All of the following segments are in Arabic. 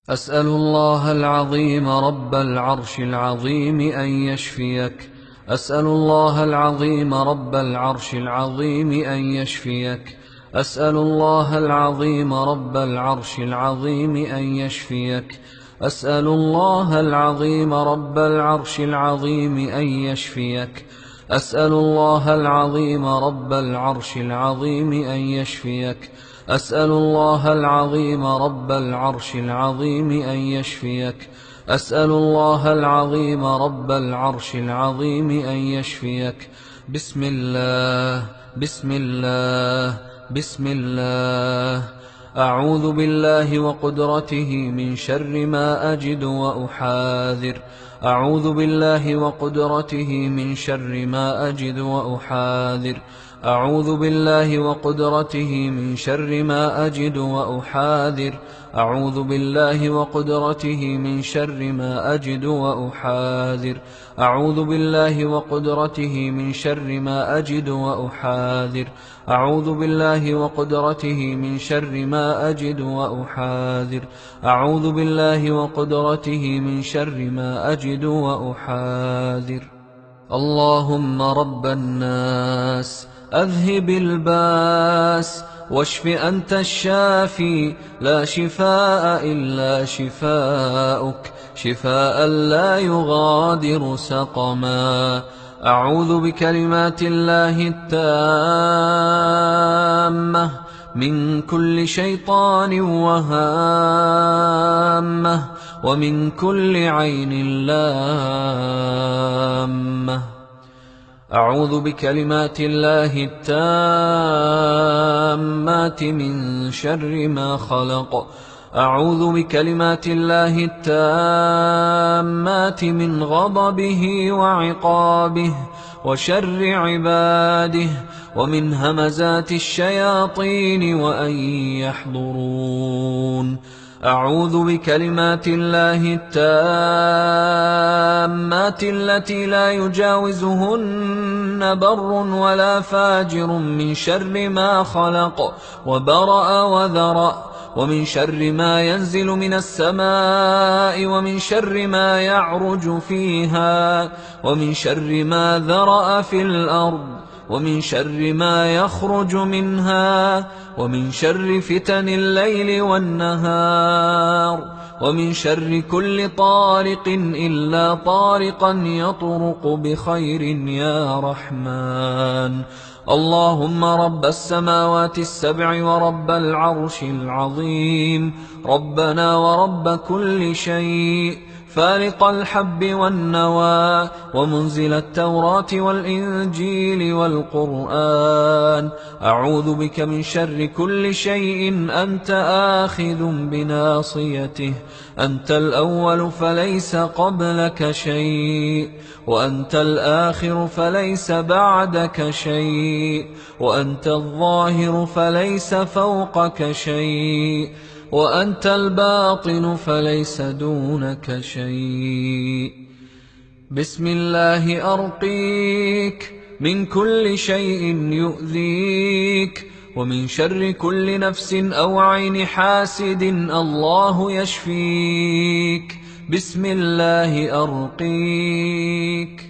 أسأل الله العظيم رب العرش العظيم أن يشفيك. أسأل الله العظيم رب العرش العظيم أن يشفيك. أسأل الله العظيم رب العرش العظيم أن يشفيك. أسأل الله العظيم رب العرش العظيم أن يشفيك. أسأل الله العظيم رب العرش العظيم أن يشفيك. أسأل الله العظيم رب العرش العظيم أن يشفيك. أسأل الله العظيم رب العرش العظيم أن يشفيك. بسم الله بسم الله بسم الله. أعوذ بالله وقدرته من شر ما أجد وأحاذر. أعوذ بالله وقدرته من شر ما أجد وأحاذر. أعوذ بالله وقدرته من شر ما أجد وأحاذر. أعوذ بالله وقدرته من شر ما أجد وأحاذر. أعوذ بالله وقدرته من شر ما أجد وأحاذر. أعوذ بالله وقدرته من شر ما أجد وأحاذر. أعوذ بالله وقدرته من شر ما أجد وأحاذر. اللهم رب الناس أذهب الباس واشف أنت الشافي لا شفاء إلا شفاؤك شفاء لا يغادر سقما. أعوذ بكلمات الله التامة من كل شيطان وهامة ومن كل عين لامة. أعوذ بكلمات الله التامات من شر ما خلق. أعوذ بكلمات الله التامات من غضبه وعقابه وشر عباده ومن همزات الشياطين وأن يحضرون. أعوذ بكلمات الله التامات التي لا يجاوزهن بر ولا فاجر من شر ما خلق وبرأ وذرأ ومن شر ما ينزل من السماء ومن شر ما يعرج فيها ومن شر ما ذرأ في الأرض ومن شر ما يخرج منها ومن شر فتن الليل والنهار ومن شر كل طارق إلا طارقا يطرق بخير يا رحمن. اللهم رب السماوات السبع ورب العرش العظيم ربنا ورب كل شيء فالق الحب والنوى ومنزل التوراة والإنجيل والقرآن. أعوذ بك من شر كل شيء أنت آخذ بناصيته. أنت الأول فليس قبلك شيء وأنت الآخر فليس بعدك شيء وأنت الظاهر فليس فوقك شيء وأنت الباطن فليس دونك شيء. بسم الله أرقيك من كل شيء يؤذيك ومن شر كل نفس أو عين حاسد الله يشفيك. بسم الله أرقيك.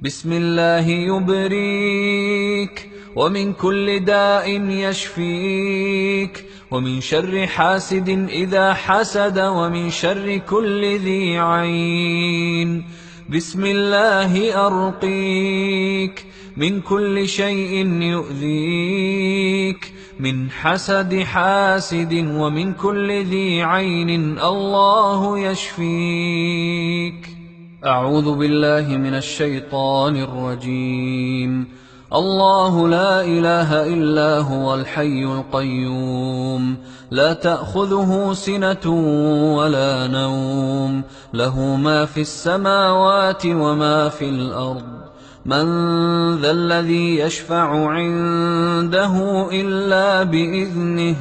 بسم الله يبريك ومن كل داء يشفيك ومن شر حاسد إذا حسد ومن شر كل ذي عين. بسم الله أرقيك من كل شيء يؤذيك من حسد حاسد ومن كل ذي عين الله يشفيك. أعوذ بالله من الشيطان الرجيم. الله لا إله إلا هو الحي القيوم لا تأخذه سنة ولا نوم له ما في السماوات وما في الأرض. من ذا الذي يشفع عنده إلا بإذنه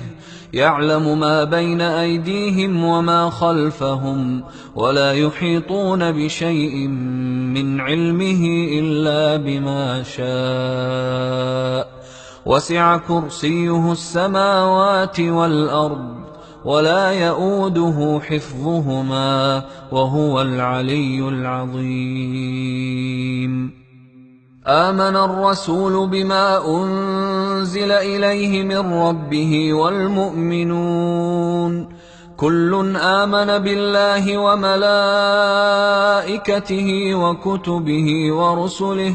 يعلم ما بين أيديهم وما خلفهم ولا يحيطون بشيء من علمه إلا بما شاء وسع كرسيه السماوات والأرض ولا يئوده حفظهما وهو العلي العظيم. آمن الرسول بما أنزل إليه من ربه والمؤمنون كل آمن بالله وملائكته وكتبه ورسله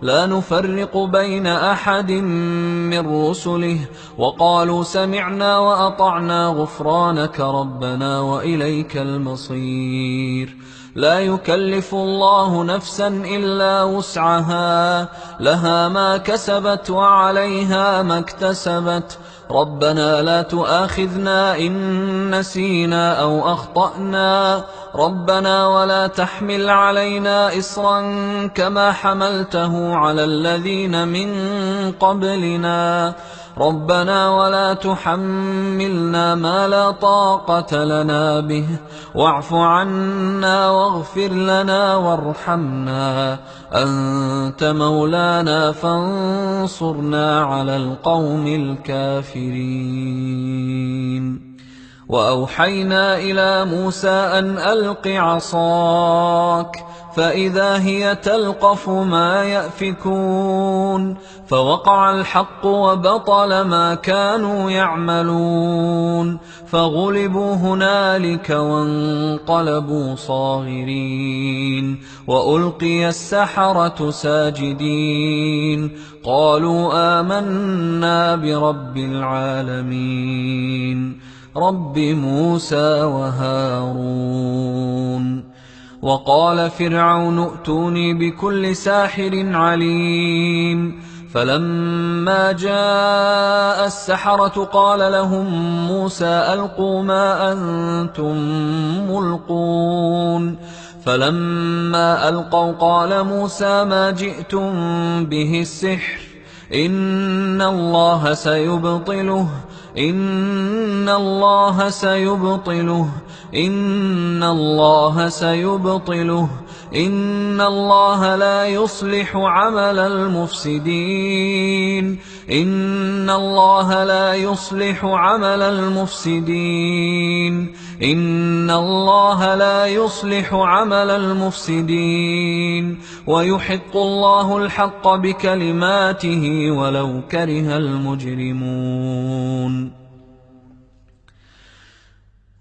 لا نفرق بين أحد من رسله وقالوا سمعنا وأطعنا غفرانك ربنا وإليك المصير. لا يكلف الله نفسا إلا وسعها لها ما كسبت وعليها ما اكتسبت ربنا لا تؤاخذنا إن نسينا أو أخطأنا ربنا ولا تحمل علينا إصرا كما حملته على الذين من قبلنا ربنا ولا تحملنا ما لا طاقة لنا به واعف عنا واغفر لنا وارحمنا أنت مولانا فانصرنا على القوم الكافرين. وأوحينا إلى موسى أن ألق عصاك فإذا هي تلقف ما يأفكون فوقع الحق وبطل ما كانوا يعملون فغلبوا هنالك وانقلبوا صاغرين وألقي السحرة ساجدين قالوا آمنا برب العالمين رب موسى وهارون. وقال فرعون ائتوني بكل ساحر عليم فلما جاء السحرة قال لهم موسى ألقوا ما أنتم ملقون فلما ألقوا قال موسى ما جئتم به السحر إن الله سيبطله إن الله سيبطله إن الله سيبطله إن الله لا يصلح عمل المفسدين إن الله لا يصلح عمل المفسدين إن الله لا يصلح عمل المفسدين ويحق الله الحق بكلماته ولو كره المجرمون.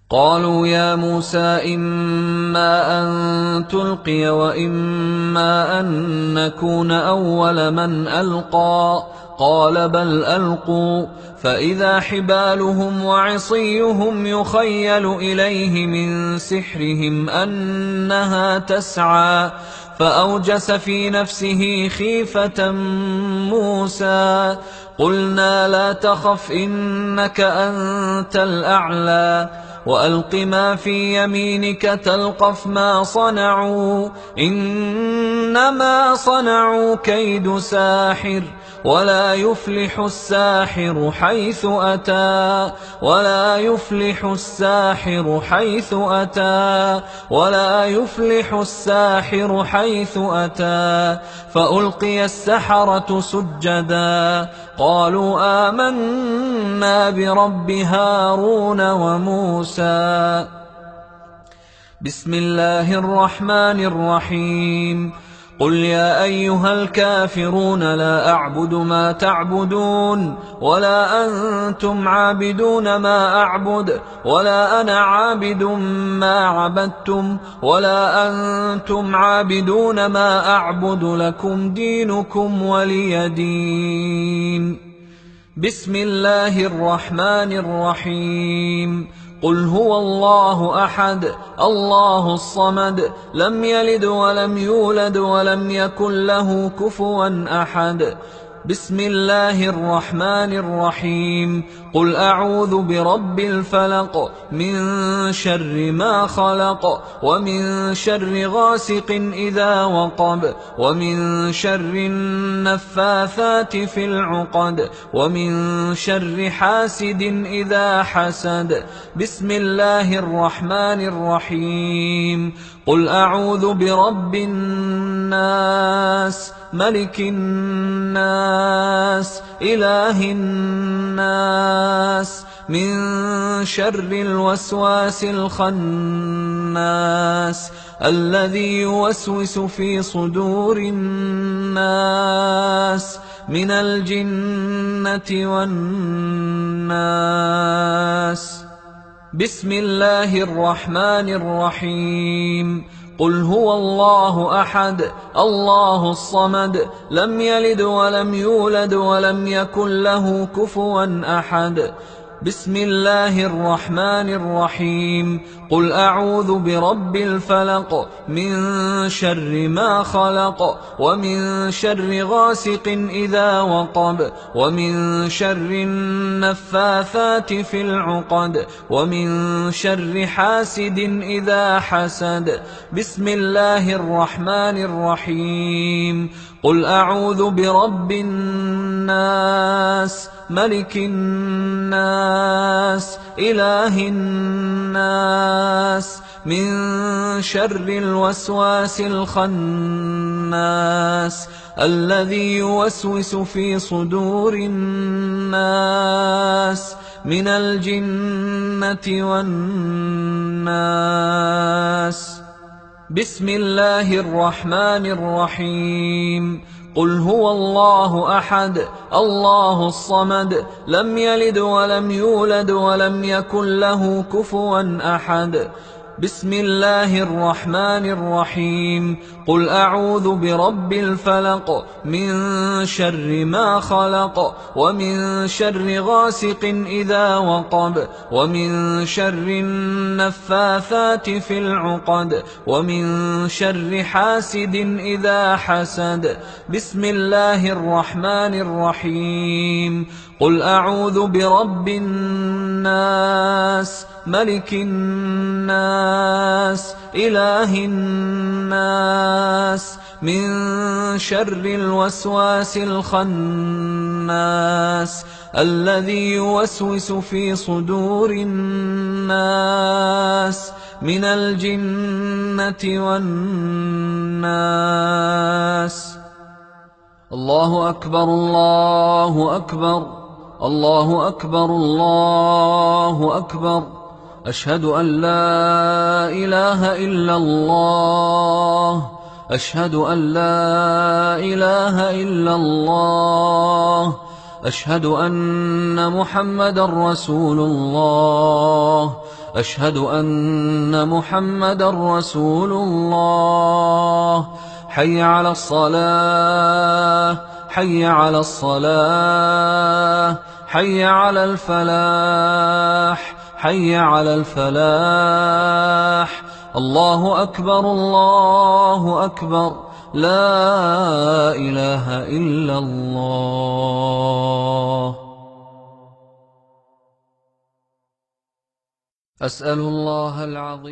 قالوا يا موسى إما أن تلقي وإما أن نكون أول من ألقى قال بل ألقوا فإذا حبالهم وعصيهم يخيل إليه من سحرهم أنها تسعى فأوجس في نفسه خيفة موسى قلنا لا تخف إنك أنت الأعلى وألق ما في يمينك تلقف ما صنعوا إنما صنعوا كيد ساحر ولا يفلح الساحر حيث أتى ولا يفلح الساحر حيث أتى ولا يفلح الساحر حيث أتى فألقي السحرة سجدا قالوا آمنا برب هارون وموسى. بسم الله الرحمن الرحيم قل يا أيها الكافرون لا أعبد ما تعبدون ولا أنتم عابدون ما أعبد ولا أنا عابد ما عبدتم ولا أنتم عابدون ما أعبد لكم دينكم ولي دين. بسم الله الرحمن الرحيم قل هو الله أحد الله الصمد لم يلد ولم يولد ولم يكن له كفوا أحد. بسم الله الرحمن الرحيم قل أعوذ برب الفلق من شر ما خلق ومن شر غاسق إذا وقب ومن شر النفاثات في العقد ومن شر حاسد إذا حسد. بسم الله الرحمن الرحيم قل أعوذ برب الناس ملك الناس إله الناس من شر الوسواس الخناس الذي يوسوس في صدور الناس من الجنة والناس. بسم الله الرحمن الرحيم. قل هو الله أحد الله الصمد لم يلد ولم يولد ولم يكن له كفوا أحد. بسم الله الرحمن الرحيم. قل أعوذ برب الفلق من شر ما خلق ومن شر غاسق إذا وقب ومن شر النفاثات في العقد ومن شر حاسد إذا حسد. بسم الله الرحمن الرحيم. قل أعوذ برب الناس ملك الناس إله الناس من شر الوسواس الخناس الذي يوسوس في صدور الناس من الجنة والناس. بسم الله الرحمن الرحيم. قل هو الله أحد الله الصمد لم يلد ولم يولد ولم يكن له كفوا أحد. بسم الله الرحمن الرحيم. قل أعوذ برب الفلق من شر ما خلق ومن شر غاسق إذا وقب ومن شر النفاثات في العقد ومن شر حاسد إذا حسد. بسم الله الرحمن الرحيم. قل أعوذ برب الناس ملك الناس إله الناس من شر الوسواس الخناس الذي يوسوس في صدور الناس من الجنة والناس. الله أكبر الله أكبر الله أكبر الله أكبر. أشهد أن لا إله إلا الله أشهد أن لا إله إلا الله أشهد أن محمدا رسول الله أشهد أن محمدا رسول الله. حي على الصلاة حي على الصلاة حي على الفلاح حي على الفلاح. الله أكبر الله أكبر لا إله إلا الله. أسأل الله العظيم